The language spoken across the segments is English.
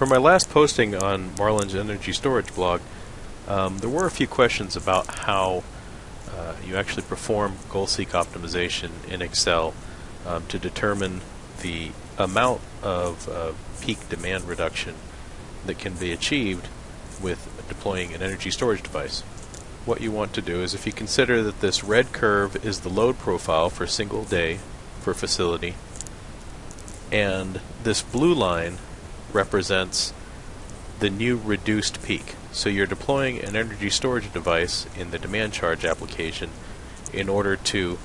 For my last posting on Marlon's energy storage blog, there were a few questions about how you actually perform Goalseek optimization in Excel to determine the amount of peak demand reduction that can be achieved with deploying an energy storage device. What you want to do is, if you consider that this red curve is the load profile for a single day per facility, and this blue line represents the new reduced peak. So you're deploying an energy storage device in the demand charge application in order to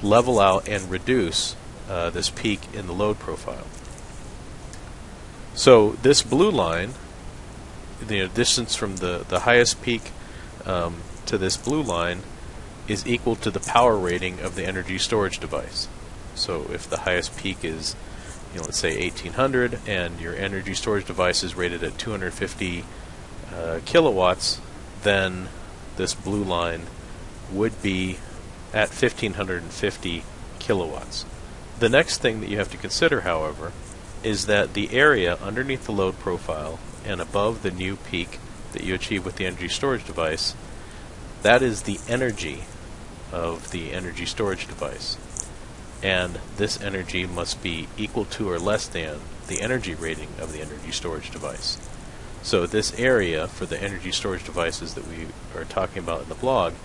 level out and reduce this peak in the load profile. So this blue line, the distance from the highest peak to this blue line, is equal to the power rating of the energy storage device. So if the highest peak is, let's say 1800, and your energy storage device is rated at 250 kilowatts, then this blue line would be at 1550 kilowatts. The next thing that you have to consider, however, is that the area underneath the load profile and above the new peak that you achieve with the energy storage device, that is the energy of the energy storage device. And this energy must be equal to or less than the energy rating of the energy storage device. So this area for the energy storage devices that we are talking about in the blog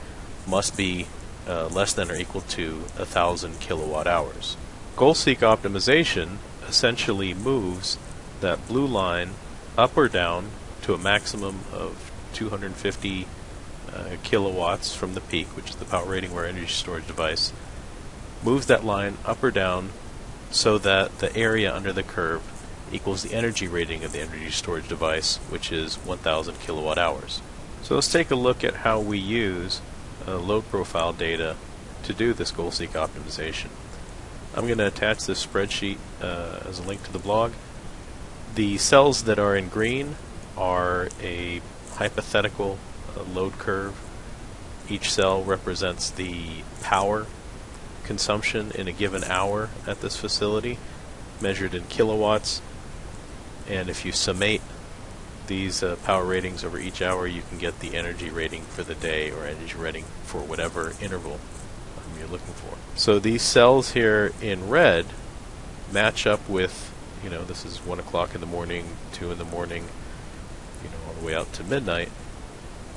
must be less than or equal to 1,000 kilowatt hours. Goalseek optimization essentially moves that blue line up or down to a maximum of 250 kilowatts from the peak, which is the power rating of our energy storage device, moves that line up or down so that the area under the curve equals the energy rating of the energy storage device, which is 1,000 kilowatt hours. So let's take a look at how we use load profile data to do this Goalseek optimization. I'm going to attach this spreadsheet as a link to the blog. The cells that are in green are a hypothetical load curve. Each cell represents the power consumption in a given hour at this facility, measured in kilowatts. And if you summate these power ratings over each hour, you can get the energy rating for the day, or energy rating for whatever interval you're looking for. So these cells here in red match up with, this is 1 o'clock in the morning, 2 in the morning, all the way out to midnight.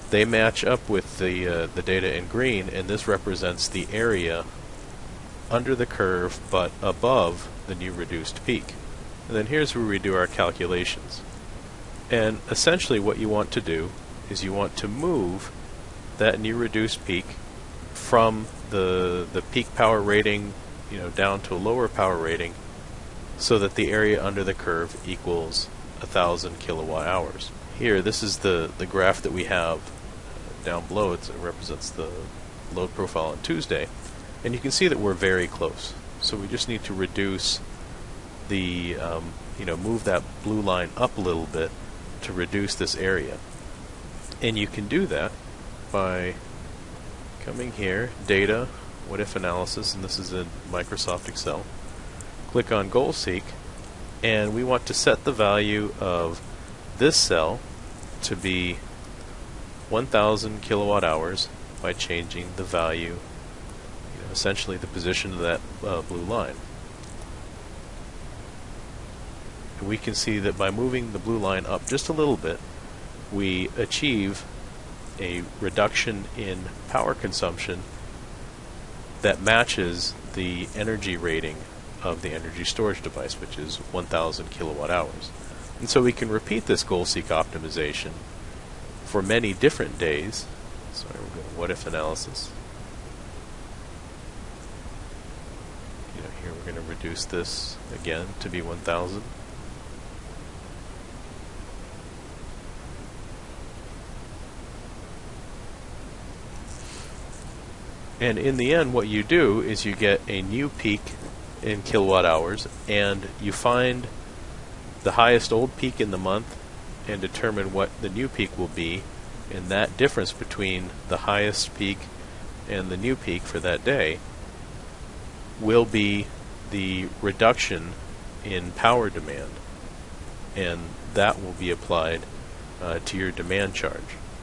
They match up with the data in green, and this represents the area under the curve but above the new reduced peak. And then here's where we do our calculations. And essentially what you want to do is you want to move that new reduced peak from the peak power rating down to a lower power rating, so that the area under the curve equals 1,000 kilowatt hours. Here, this is the graph that we have down below. It represents the load profile on Tuesday, and you can see that we're very close. So we just need to reduce the move that blue line up a little bit to reduce this area. And you can do that by coming here, Data, What If Analysis, and this is in Microsoft Excel. Click on Goalseek, and we want to set the value of this cell to be 1,000 kilowatt hours by changing the value, essentially the position of that blue line. And we can see that by moving the blue line up just a little bit, we achieve a reduction in power consumption that matches the energy rating of the energy storage device, which is 1,000 kilowatt hours. And so we can repeat this Goalseek optimization for many different days. So we're going to what if analysis. Here we're going to reduce this again to be 1,000. And in the end, what you do is you get a new peak in kilowatt hours, and you find the highest old peak in the month and determine what the new peak will be, and that difference between the highest peak and the new peak for that day will be the reduction in power demand. and that will be applied to your demand charge.